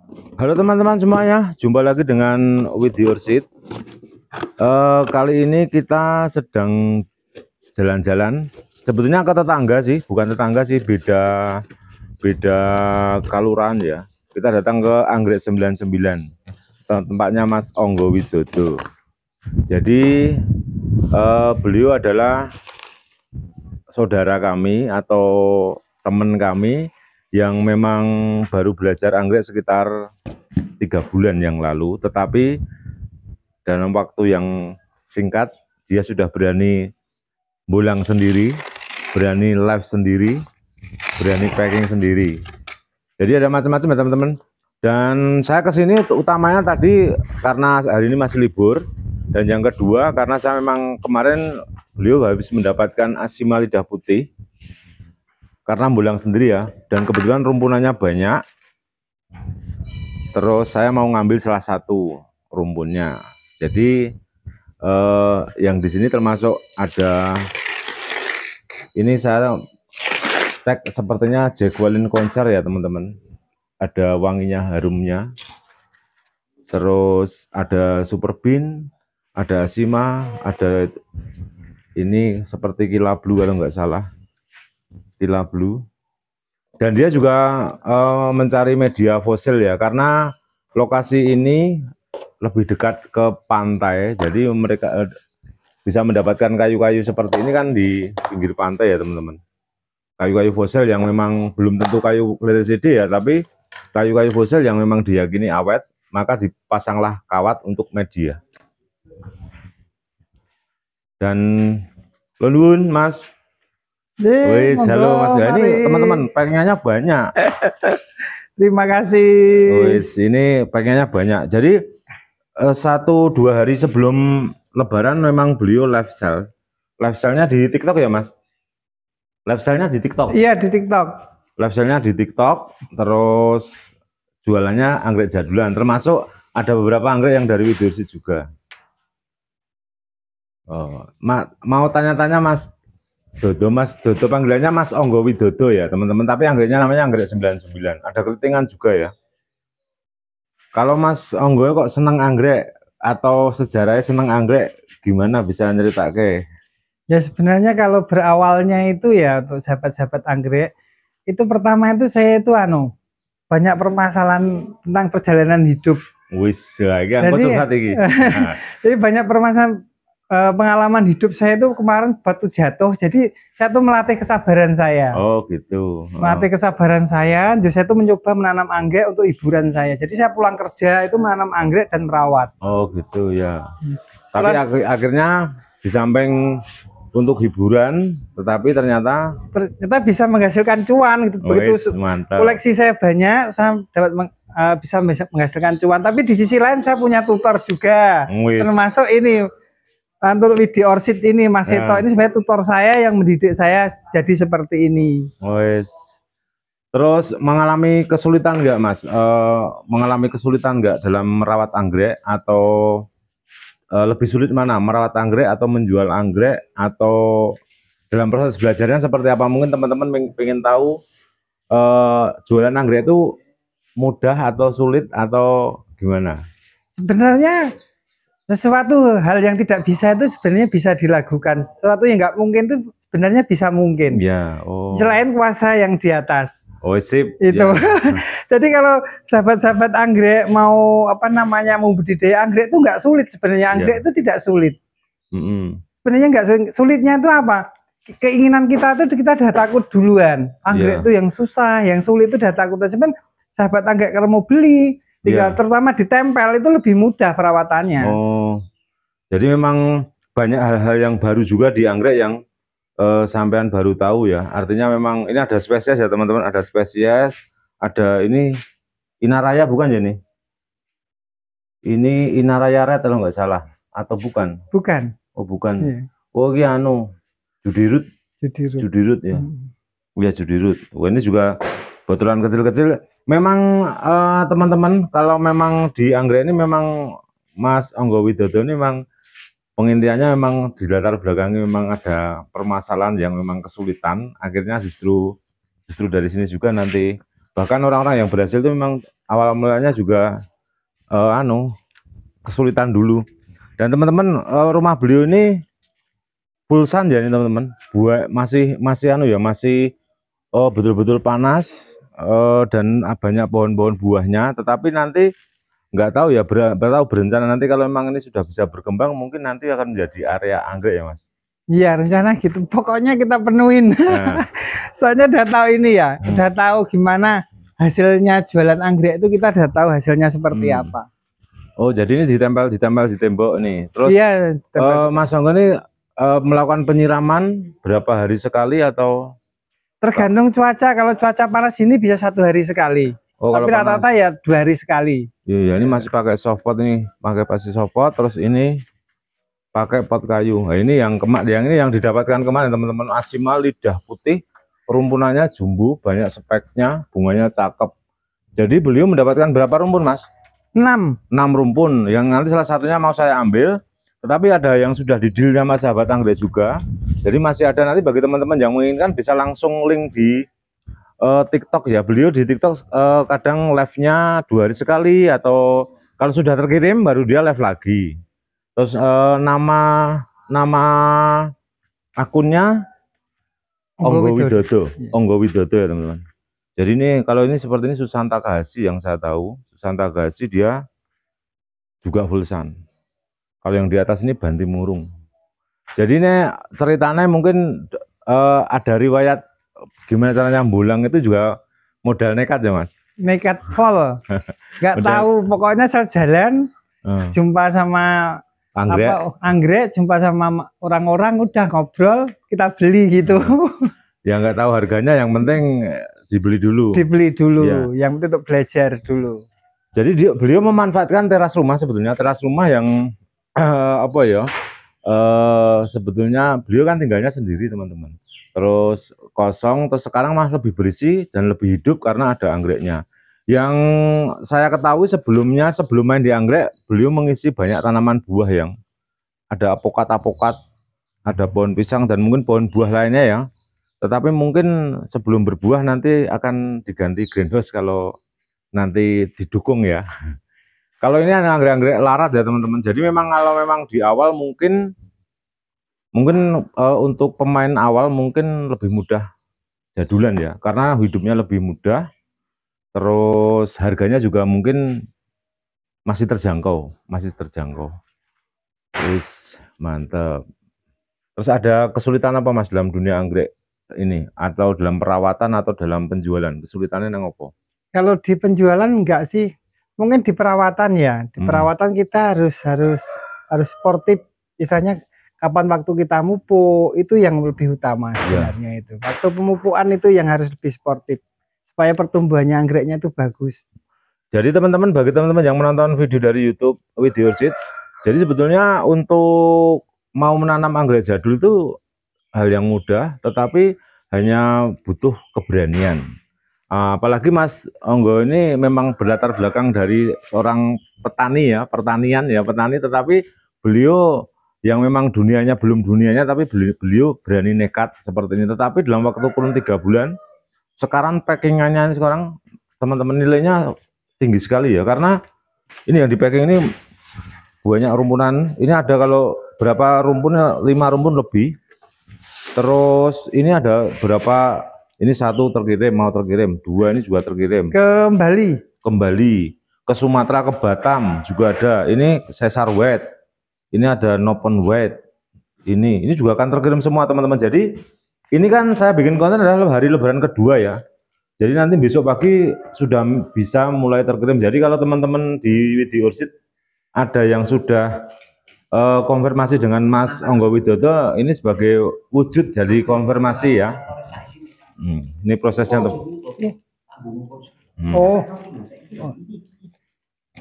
Halo teman-teman semuanya, jumpa lagi dengan With Your Seed. Kali ini kita sedang jalan-jalan. Sebetulnya ke tetangga sih, bukan tetangga sih, beda kalurahan ya. Kita datang ke Anggrek 99, tempatnya Mas Onggo Widodo. Jadi beliau adalah saudara kami atau teman kami yang memang baru belajar anggrek sekitar 3 bulan yang lalu, tetapi dalam waktu yang singkat dia sudah berani bolang sendiri, berani live sendiri, berani packing sendiri. Jadi ada macam-macam ya teman-teman. Dan saya kesini utamanya tadi karena hari ini masih libur, dan yang kedua karena saya memang kemarin beliau habis mendapatkan asima lidah putih karena bolang sendiri ya, dan kebetulan rumpunannya banyak. Terus saya mau ngambil salah satu rumpunnya. Jadi yang di sini termasuk ada ini, saya cek sepertinya Jacqueline Konser ya teman-teman. Ada wanginya, harumnya. Terus ada Super Bean, ada Asima, ada ini seperti Kila Blue kalau nggak salah. Kila Blue. Dan dia juga mencari media fosil ya, karena lokasi ini lebih dekat ke pantai, jadi mereka bisa mendapatkan kayu-kayu seperti ini kan di pinggir pantai ya teman-teman. Kayu-kayu fosil yang memang belum tentu kayu LCD ya, tapi kayu-kayu fosil yang memang diyakini awet, maka dipasanglah kawat untuk media. Dan Lun Mas. Wis, halo Mas. Ya, ini teman-teman pengennya banyak. Terima kasih. Wis, ini pengennya banyak. Jadi 1-2 hari sebelum Lebaran memang beliau live sale. Live sale-nya di TikTok ya Mas? Live sale-nya di TikTok? Iya, di TikTok. Live sale-nya di TikTok, terus jualannya anggrek jadulan. Termasuk ada beberapa anggrek yang dari With Your Seed juga. Oh, mau tanya-tanya Mas Dodo, Mas Dodo panggilannya Mas Onggo Widodo ya teman-teman, tapi anggreknya namanya Anggrek 99. Ada keritingan juga ya. Kalau Mas Onggo kok seneng anggrek atau sejarahnya seneng anggrek, gimana bisa nyeritakake? Ya sebenarnya kalau berawalnya itu ya untuk sahabat-sahabat anggrek, itu pertama itu saya itu banyak permasalahan tentang perjalanan hidup. Wis, iki curhat iki. Jadi banyak permasalahan pengalaman hidup saya itu kemarin batu jatuh, jadi saya tuh melatih kesabaran saya. Oh gitu. Melatih kesabaran saya, jadi saya tuh mencoba menanam anggrek untuk hiburan saya. Jadi saya pulang kerja itu menanam anggrek dan merawat. Oh gitu ya. Tapi akhirnya di samping untuk hiburan, tetapi ternyata bisa menghasilkan cuan gitu. Begitu koleksi saya banyak, saya dapat bisa menghasilkan cuan. Tapi di sisi lain saya punya tutor juga, termasuk ini untuk With Your Seed ini Mas Seto ini sebenarnya tutor saya yang mendidik saya jadi seperti ini. Terus mengalami kesulitan nggak Mas? Mengalami kesulitan nggak dalam merawat anggrek, atau lebih sulit mana, merawat anggrek atau menjual anggrek, atau dalam proses belajarnya seperti apa? Mungkin teman-teman pengen tahu jualan anggrek itu mudah atau sulit atau gimana? Sebenarnya sesuatu hal yang tidak bisa itu sebenarnya bisa dilakukan. Sesuatu yang nggak mungkin itu sebenarnya bisa mungkin. Ya. Selain kuasa yang di atas. Oh sip. Itu. Ya. Jadi kalau sahabat-sahabat anggrek mau mau budidaya anggrek itu nggak sulit sebenarnya. Anggrek itu tidak sulit. Sebenarnya nggak sulitnya itu apa? Keinginan kita itu kita udah takut duluan. Anggrek itu yang susah, yang sulit itu udah takut. Cuman sahabat anggrek kalau mau beli, terutama ditempel itu lebih mudah perawatannya. Oh, jadi memang banyak hal-hal yang baru juga di anggrek yang sampean baru tahu ya. Artinya memang ini ada spesies ya teman-teman, ada spesies, ada ini Inaraya bukan ya nih? Ini Inaraya Red kalau nggak salah, atau bukan? Bukan. Oh bukan. Yeah. Oh ini Judirut. Judirut ya. Ya Judirut. Oh, ini juga botolan kecil-kecil. Memang teman-teman kalau memang di anggrek ini memang Mas Onggo Widodo ini memang pengintiannya memang di latar belakangnya memang ada permasalahan yang memang kesulitan, akhirnya justru dari sini juga nanti bahkan orang-orang yang berhasil itu memang awal mulanya juga kesulitan dulu. Dan teman-teman, rumah beliau ini full sun ya ini teman-teman. Buah masih betul-betul panas, dan banyak pohon-pohon buahnya. Tetapi nanti nggak tahu ya, berencana nanti kalau memang ini sudah bisa berkembang, mungkin nanti akan menjadi area anggrek ya Mas. Iya, rencana gitu. Pokoknya kita penuhin. Nah. Soalnya udah tahu ini ya, udah tahu gimana hasilnya jualan anggrek itu, kita udah tahu hasilnya seperti apa. Oh, jadi ini ditempel di tembok nih. Terus iya, Mas Onggo ini melakukan penyiraman berapa hari sekali atau? Tergantung cuaca. Kalau cuaca panas ini bisa 1 hari sekali. Oh, tapi rata-rata ya 2 hari sekali. Iya, ini masih pakai softpot ini, pakai pasti softpot. Terus ini pakai pot kayu. Nah, ini yang didapatkan kemarin teman-teman, Asimal lidah putih, rumpunannya jumbo, banyak speknya, bunganya cakep. Jadi beliau mendapatkan berapa rumpun Mas? 6 rumpun, yang nanti salah satunya mau saya ambil, tetapi ada yang sudah di-deal sama sahabat anggrek juga. Jadi masih ada, nanti bagi teman-teman yang menginginkan bisa langsung link di TikTok ya. Beliau di TikTok kadang live-nya 2 hari sekali, atau kalau sudah terkirim baru dia live lagi. Terus nama akunnya Onggo Widodo, Onggo Widodo ya teman-teman. Jadi ini kalau ini seperti ini Susanta Kahasi yang saya tahu. Susanta Kahasi dia juga full sun. Kalau yang di atas ini Bantimurung. Jadi ini ceritanya mungkin ada riwayat gimana caranya bulang itu juga modal nekat ya Mas? Nekat full. Nggak tahu, pokoknya saya jalan jumpa sama anggrek, jumpa sama orang-orang, udah ngobrol, kita beli gitu. Ya nggak tahu harganya, yang penting dibeli dulu. Dibeli dulu, ya. Yang penting untuk belajar dulu. Jadi beliau memanfaatkan teras rumah, sebetulnya teras rumah yang sebetulnya beliau kan tinggalnya sendiri teman-teman. Terus kosong, terus sekarang masih lebih bersih dan lebih hidup karena ada anggreknya. Yang saya ketahui sebelumnya, sebelum main di anggrek, beliau mengisi banyak tanaman buah yang ada apokat, ada pohon pisang dan mungkin pohon buah lainnya ya. Tetapi mungkin sebelum berbuah nanti akan diganti greenhouse kalau nanti didukung ya. Kalau ini anggrek-anggrek larat ya teman-teman. Jadi memang kalau memang di awal mungkin untuk pemain awal mungkin lebih mudah jadulan ya, karena hidupnya lebih mudah. Terus harganya juga mungkin masih terjangkau. Wis, mantap. Terus ada kesulitan apa Mas dalam dunia anggrek ini, atau dalam perawatan atau dalam penjualan? Kesulitannya nang opo? Kalau di penjualan enggak sih, mungkin di perawatan ya. Di perawatan kita harus sportif. Misalnya kapan waktu kita mupuk itu yang lebih utama sebenarnya itu. Waktu pemupukan itu yang harus lebih sportif supaya pertumbuhannya anggreknya itu bagus. Jadi teman-teman, bagi teman-teman yang menonton video dari YouTube With Your Seed, jadi sebetulnya untuk mau menanam anggrek jadul itu hal yang mudah, tetapi hanya butuh keberanian. Apalagi Mas Onggo ini memang berlatar belakang dari seorang petani ya, petani, tetapi beliau yang memang dunianya belum dunianya, tapi beliau berani nekat seperti ini. Tetapi dalam waktu kurun 3 bulan, sekarang packingannya sekarang teman-teman nilainya tinggi sekali ya, karena ini yang di packing ini banyak rumpunan. Ini ada kalau berapa rumpunnya, 5 rumpun lebih. Terus ini ada berapa? Ini 1 terkirim, mau terkirim, 2 ini juga terkirim. Kembali ke Sumatera, ke Batam juga ada. Ini Caesar White, ini ada Nopon White. Ini juga akan terkirim semua teman-teman. Jadi ini kan saya bikin konten adalah hari Lebaran kedua ya. Jadi nanti besok pagi sudah bisa mulai terkirim. Jadi kalau teman-teman di With Your Seed ada yang sudah konfirmasi dengan Mas Onggo Widodo, ini sebagai wujud jadi konfirmasi ya. Ini prosesnya tuh.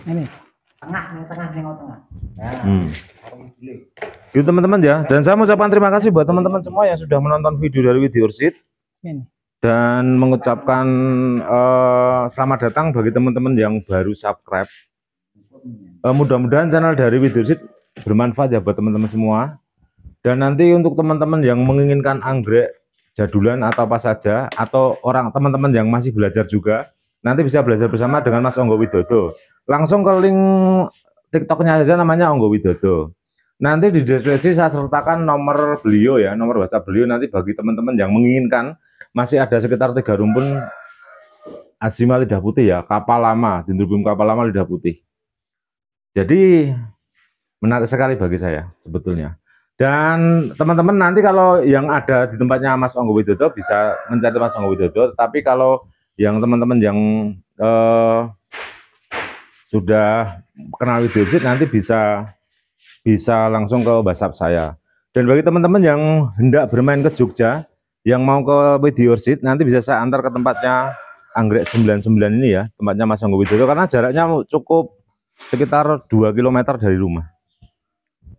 Ini tengah. Gitu teman-teman ya. Dan saya mengucapkan terima kasih buat teman-teman semua yang sudah menonton video dari With Your Seed. Dan mengucapkan selamat datang bagi teman-teman yang baru subscribe. Mudah-mudahan channel dari With Your Seed bermanfaat ya buat teman-teman semua. Dan nanti untuk teman-teman yang menginginkan anggrek jadulan atau apa saja, atau teman-teman yang masih belajar juga, Nanti bisa belajar bersama dengan Mas Onggo Widodo. Langsung ke link TikToknya aja, namanya Onggo Widodo. Nanti di deskripsi saya sertakan nomor beliau ya, nomor WhatsApp beliau. Nanti bagi teman-teman yang menginginkan, masih ada sekitar 3 rumpun Azima lidah putih ya, kapal lama, dendrobium kapal lama lidah putih. Jadi menarik sekali bagi saya sebetulnya. Dan teman-teman nanti kalau yang ada di tempatnya Mas Onggo Widodo bisa mencari Mas Onggo Widodo. Tapi kalau yang teman-teman yang sudah kenal Widyorsit nanti bisa langsung ke WhatsApp saya. Dan bagi teman-teman yang hendak bermain ke Jogja, yang mau ke Widyorsit, nanti bisa saya antar ke tempatnya Anggrek 99 ini ya, tempatnya Mas Onggo Widodo, karena jaraknya cukup sekitar 2 km dari rumah.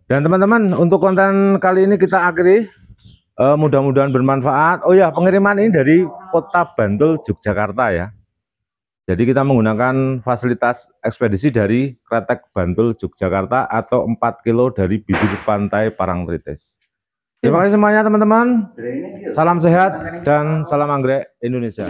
Dan teman-teman, untuk konten kali ini kita akhiri. Mudah-mudahan bermanfaat. Oh ya, pengiriman ini dari Kota Bantul, Yogyakarta ya. Jadi kita menggunakan fasilitas ekspedisi dari Kretek Bantul, Yogyakarta atau 4 kilo dari bibir pantai Parangtritis. Terima kasih semuanya teman-teman. Salam sehat dan salam anggrek Indonesia.